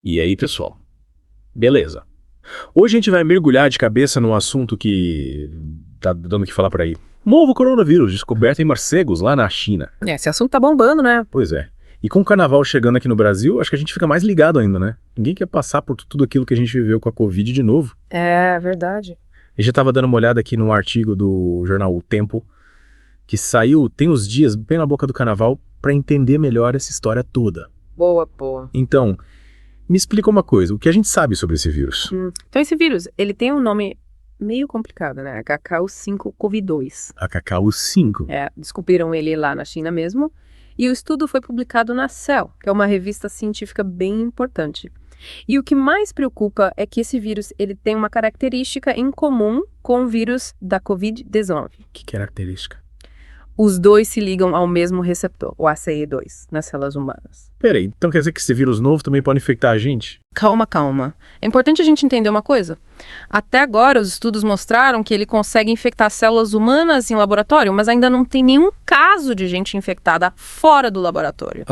E aí, pessoal? Beleza. Hoje a gente vai mergulhar de cabeça num assunto que tá dando o que falar por aí. Novo coronavírus descoberto em morcegos lá na China. Esse assunto tá bombando, né? Pois é. E com o carnaval chegando aqui no Brasil, acho que a gente fica mais ligado ainda, né? Ninguém quer passar por tudo aquilo que a gente viveu com a Covid de novo. É verdade. Eu já tava dando uma olhada aqui num artigo do jornal O Tempo, que saiu tem uns dias bem na boca do carnaval pra entender melhor essa história toda. Boa, boa. Então, me explica uma coisa, o que a gente sabe sobre esse vírus? Então esse vírus, ele tem um nome meio complicado, né? HKU5-CoV2. A Cacau-5. Descobriram ele lá na China mesmo. E o estudo foi publicado na Cell, que é uma revista científica bem importante. E o que mais preocupa é que esse vírus ele tem uma característica em comum com o vírus da Covid-19. Que característica? Os dois se ligam ao mesmo receptor, o ACE2, nas células humanas. Peraí, então quer dizer que esse vírus novo também pode infectar a gente? Calma, calma. É importante a gente entender uma coisa. Até agora, os estudos mostraram que ele consegue infectar células humanas em laboratório, mas ainda não tem nenhum caso de gente infectada fora do laboratório.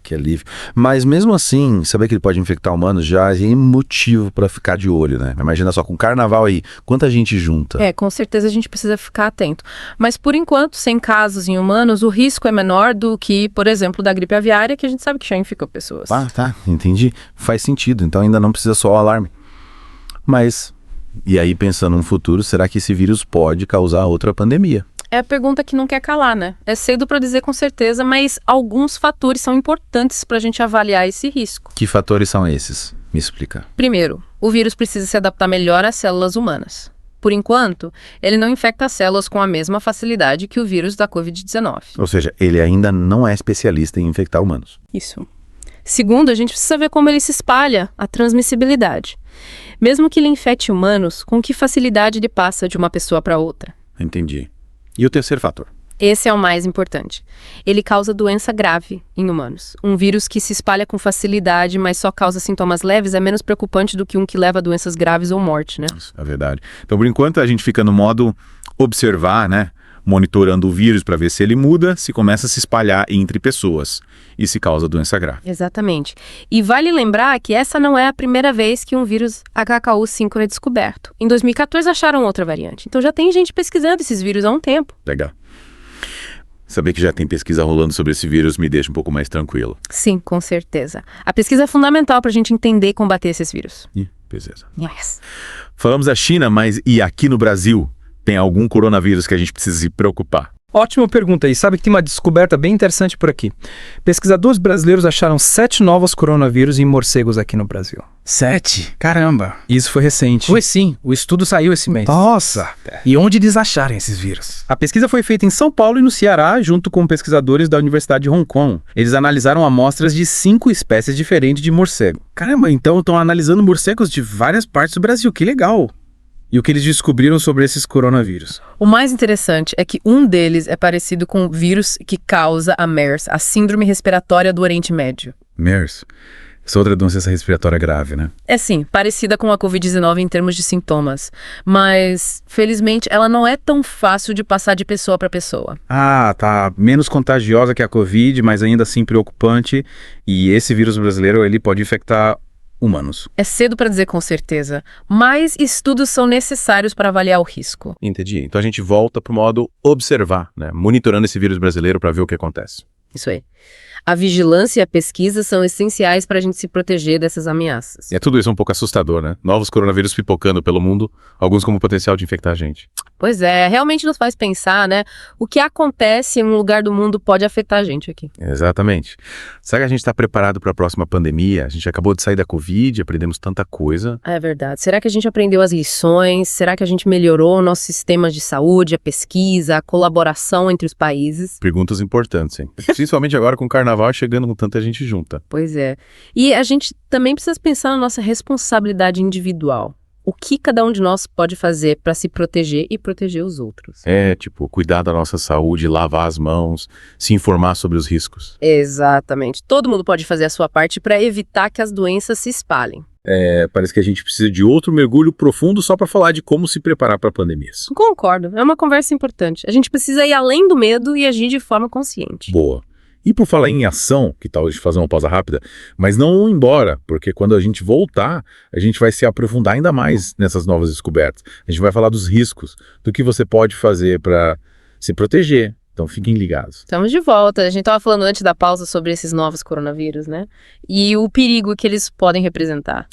Que alívio. Mas mesmo assim, saber que ele pode infectar humanos já é motivo pra ficar de olho, né? Imagina só, com o carnaval aí, quanta gente junta. Com certeza a gente precisa ficar atento. Mas por enquanto, sem casos em humanos, o risco é menor do que, por exemplo, da gripe aviária, que a gente sabe que já infectou pessoas. Tá, entendi. Faz sentido, então ainda não precisa só o alarme. Mas, e aí pensando no futuro, será que esse vírus pode causar outra pandemia? É a pergunta que não quer calar, né? É cedo para dizer com certeza, mas alguns fatores são importantes para a gente avaliar esse risco. Que fatores são esses? Me explica. Primeiro, o vírus precisa se adaptar melhor às células humanas. Por enquanto, ele não infecta as células com a mesma facilidade que o vírus da Covid-19. Ou seja, ele ainda não é especialista em infectar humanos. Isso. Segundo, a gente precisa ver como ele se espalha, a transmissibilidade. Mesmo que ele infecte humanos, com que facilidade ele passa de uma pessoa para outra? Entendi. E o terceiro fator? Esse é o mais importante. Ele causa doença grave em humanos. Um vírus que se espalha com facilidade, mas só causa sintomas leves, é menos preocupante do que um que leva a doenças graves ou morte, né? Isso é verdade. Então, por enquanto, a gente fica no modo observar, né? Monitorando o vírus para ver se ele muda, se começa a se espalhar entre pessoas e se causa doença grave. Exatamente. E vale lembrar que essa não é a primeira vez que um vírus HKU5 é descoberto. Em 2014 acharam outra variante. Então já tem gente pesquisando esses vírus há um tempo. Legal. Saber que já tem pesquisa rolando sobre esse vírus me deixa um pouco mais tranquilo. Sim, com certeza. A pesquisa é fundamental para a gente entender e combater esses vírus. Beleza. Yes. Falamos da China, mas e aqui no Brasil? Tem algum coronavírus que a gente precisa se preocupar? Ótima pergunta, e sabe que tem uma descoberta bem interessante por aqui. Pesquisadores brasileiros acharam 7 novos coronavírus em morcegos aqui no Brasil. 7? Caramba. Isso foi recente. Foi sim, o estudo saiu esse mês. Nossa! E onde eles acharam esses vírus? A pesquisa foi feita em São Paulo e no Ceará, junto com pesquisadores da Universidade de Hong Kong. Eles analisaram amostras de 5 espécies diferentes de morcego. Caramba, então estão analisando morcegos de várias partes do Brasil, que legal. E o que eles descobriram sobre esses coronavírus? O mais interessante é que um deles é parecido com o vírus que causa a MERS, a Síndrome Respiratória do Oriente Médio. MERS. Essa outra doença respiratória grave, né? É sim, parecida com a Covid-19 em termos de sintomas. Mas, felizmente, ela não é tão fácil de passar de pessoa para pessoa. Tá menos contagiosa que a Covid, mas ainda assim preocupante. E esse vírus brasileiro, ele pode infectar humanos. É cedo para dizer com certeza, mas estudos são necessários para avaliar o risco. Entendi. Então a gente volta pro modo observar, né? Monitorando esse vírus brasileiro para ver o que acontece. Isso aí. A vigilância e a pesquisa são essenciais para a gente se proteger dessas ameaças. E é tudo isso um pouco assustador, né? Novos coronavírus pipocando pelo mundo, alguns com o potencial de infectar a gente. Pois é, realmente nos faz pensar, né? O que acontece em um lugar do mundo pode afetar a gente aqui. Exatamente. Será que a gente está preparado para a próxima pandemia? A gente acabou de sair da Covid, aprendemos tanta coisa. É verdade. Será que a gente aprendeu as lições? Será que a gente melhorou o nosso sistema de saúde, a pesquisa, a colaboração entre os países? Perguntas importantes, hein? Principalmente agora com o carnaval chegando com tanta gente junta. Pois é. E a gente também precisa pensar na nossa responsabilidade individual. O que cada um de nós pode fazer para se proteger e proteger os outros? Cuidar da nossa saúde, lavar as mãos, se informar sobre os riscos. Exatamente. Todo mundo pode fazer a sua parte para evitar que as doenças se espalhem. Parece que a gente precisa de outro mergulho profundo só para falar de como se preparar para pandemias. Concordo. É uma conversa importante. A gente precisa ir além do medo e agir de forma consciente. Boa. E por falar em ação, que tal a gente fazer uma pausa rápida, mas não ir embora, porque quando a gente voltar, a gente vai se aprofundar ainda mais nessas novas descobertas. A gente vai falar dos riscos, do que você pode fazer para se proteger. Então fiquem ligados. Estamos de volta. A gente estava falando antes da pausa sobre esses novos coronavírus, né? E o perigo que eles podem representar.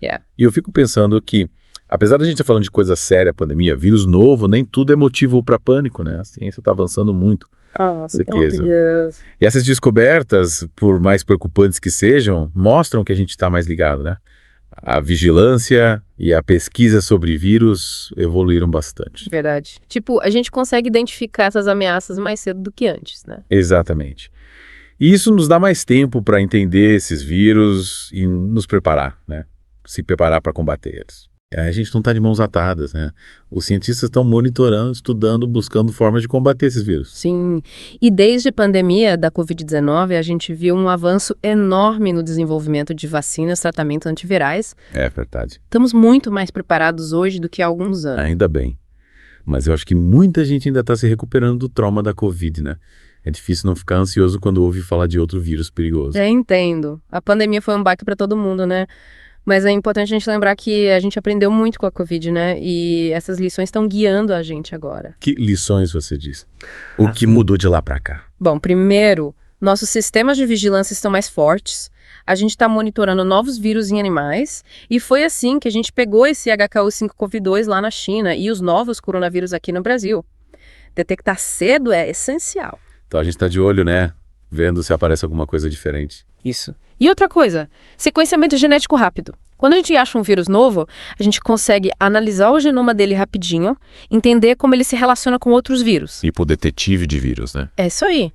E eu fico pensando que, apesar da gente estar falando de coisa séria, pandemia, vírus novo, nem tudo é motivo para pânico, né? A ciência está avançando muito. Certeza. E essas descobertas, por mais preocupantes que sejam, mostram que a gente está mais ligado, né? A vigilância e a pesquisa sobre vírus evoluíram bastante. Verdade. Tipo, a gente consegue identificar essas ameaças mais cedo do que antes, né? Exatamente. E isso nos dá mais tempo para entender esses vírus e nos preparar, né? Se preparar para combater eles. A gente não está de mãos atadas, né? Os cientistas estão monitorando, estudando, buscando formas de combater esses vírus. Sim. E desde a pandemia da Covid-19, a gente viu um avanço enorme no desenvolvimento de vacinas, tratamentos antivirais. É verdade. Estamos muito mais preparados hoje do que há alguns anos. Ainda bem. Mas eu acho que muita gente ainda está se recuperando do trauma da Covid, né? É difícil não ficar ansioso quando ouve falar de outro vírus perigoso. Entendo. A pandemia foi um baque para todo mundo, né? Mas é importante a gente lembrar que a gente aprendeu muito com a Covid, né? E essas lições estão guiando a gente agora. Que lições você diz? O que mudou de lá para cá? Bom, primeiro, nossos sistemas de vigilância estão mais fortes. A gente está monitorando novos vírus em animais. E foi assim que a gente pegou esse HKU5-CoV2 lá na China e os novos coronavírus aqui no Brasil. Detectar cedo é essencial. Então a gente está de olho, né? Vendo se aparece alguma coisa diferente. Isso. E outra coisa, sequenciamento genético rápido. Quando a gente acha um vírus novo, a gente consegue analisar o genoma dele rapidinho, entender como ele se relaciona com outros vírus. Tipo detetive de vírus, né? É isso aí.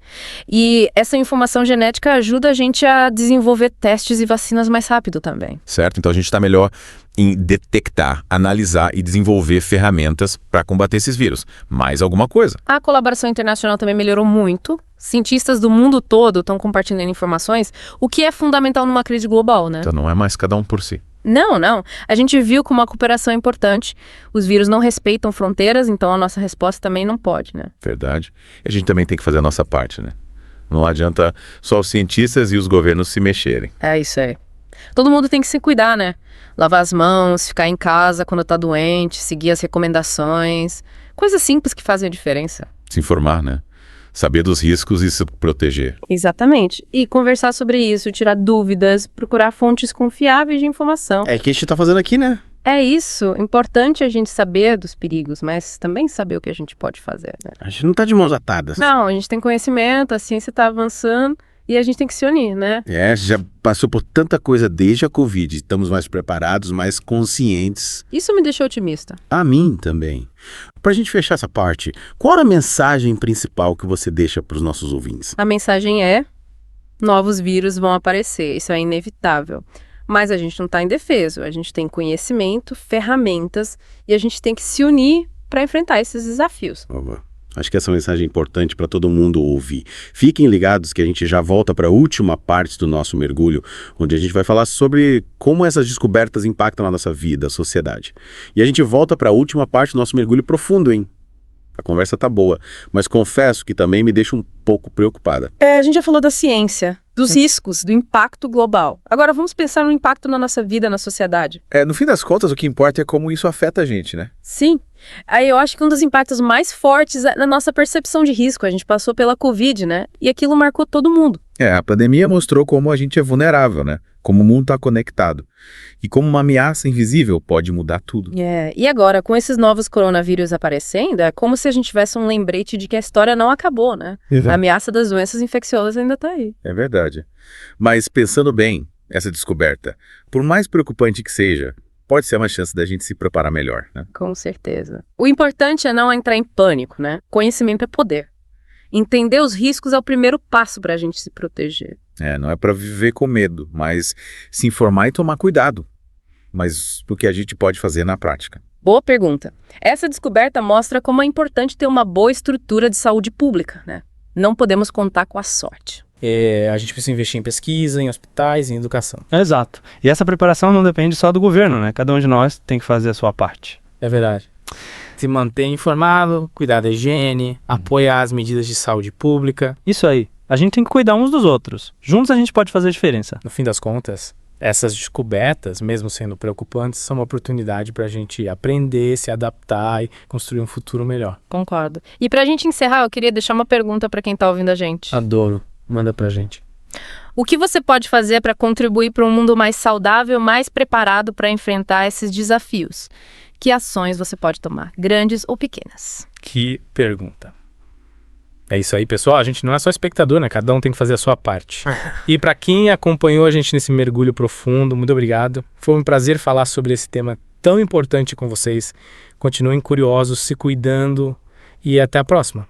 E essa informação genética ajuda a gente a desenvolver testes e vacinas mais rápido também. Certo? Então a gente está melhor em detectar, analisar e desenvolver ferramentas para combater esses vírus. Mais alguma coisa? A colaboração internacional também melhorou muito. Cientistas do mundo todo estão compartilhando informações, o que é fundamental numa crise global, né? Então não é mais cada um por si. Não. A gente viu como a cooperação é importante. Os vírus não respeitam fronteiras, então a nossa resposta também não pode, né? Verdade. E a gente também tem que fazer a nossa parte, né? Não adianta só os cientistas e os governos se mexerem. É isso aí. Todo mundo tem que se cuidar, né? Lavar as mãos, ficar em casa quando tá doente, seguir as recomendações. Coisas simples que fazem a diferença. Se informar, né? Saber dos riscos e se proteger. Exatamente. E conversar sobre isso, tirar dúvidas, procurar fontes confiáveis de informação. É o que a gente tá fazendo aqui, né? É isso. Importante a gente saber dos perigos, mas também saber o que a gente pode fazer, né? A gente não tá de mãos atadas. Não, a gente tem conhecimento, a ciência tá avançando e a gente tem que se unir, né? É, a gente já passou por tanta coisa desde a Covid. Estamos mais preparados, mais conscientes. Isso me deixou otimista. A mim também. Pra gente fechar essa parte, qual a mensagem principal que você deixa pros nossos ouvintes? A mensagem é: novos vírus vão aparecer, isso é inevitável. Mas a gente não está indefeso, a gente tem conhecimento, ferramentas e a gente tem que se unir para enfrentar esses desafios. Acho que essa mensagem é importante para todo mundo ouvir. Fiquem ligados que a gente já volta para a última parte do nosso mergulho, onde a gente vai falar sobre como essas descobertas impactam na nossa vida, a sociedade. E a gente volta para a última parte do nosso mergulho profundo, hein? A conversa tá boa, mas confesso que também me deixa um pouco preocupada. A gente já falou da ciência, dos riscos, do impacto global. Agora vamos pensar no impacto na nossa vida, na sociedade. No fim das contas, o que importa é como isso afeta a gente, né? Sim. Aí eu acho que um dos impactos mais fortes é na nossa percepção de risco. A gente passou pela Covid, né? E aquilo marcou todo mundo. A pandemia mostrou como a gente é vulnerável, né? Como o mundo está conectado. E como uma ameaça invisível pode mudar tudo. E agora, com esses novos coronavírus aparecendo, é como se a gente tivesse um lembrete de que a história não acabou, né? Exato. A ameaça das doenças infecciosas ainda tá aí. É verdade. Mas pensando bem, essa descoberta, por mais preocupante que seja, pode ser uma chance da gente se preparar melhor, né? Com certeza. O importante é não entrar em pânico, né? Conhecimento é poder. Entender os riscos é o primeiro passo para a gente se proteger. Não é para viver com medo, mas se informar e tomar cuidado. Mas o que a gente pode fazer na prática? Boa pergunta. Essa descoberta mostra como é importante ter uma boa estrutura de saúde pública, né? Não podemos contar com a sorte. A gente precisa investir em pesquisa, em hospitais, em educação. Exato. E essa preparação não depende só do governo, né? Cada um de nós tem que fazer a sua parte. É verdade. Se manter informado, cuidar da higiene, apoiar as medidas de saúde pública. Isso aí. A gente tem que cuidar uns dos outros. Juntos a gente pode fazer a diferença. No fim das contas, essas descobertas, mesmo sendo preocupantes, são uma oportunidade para a gente aprender, se adaptar e construir um futuro melhor. Concordo. E pra gente encerrar, eu queria deixar uma pergunta pra quem tá ouvindo a gente. Adoro. Manda pra gente. O que você pode fazer para contribuir para um mundo mais saudável, mais preparado para enfrentar esses desafios? Que ações você pode tomar, grandes ou pequenas? Que pergunta. É isso aí, pessoal. A gente não é só espectador, né? Cada um tem que fazer a sua parte. E para quem acompanhou a gente nesse mergulho profundo, muito obrigado. Foi um prazer falar sobre esse tema tão importante com vocês. Continuem curiosos, se cuidando e até a próxima.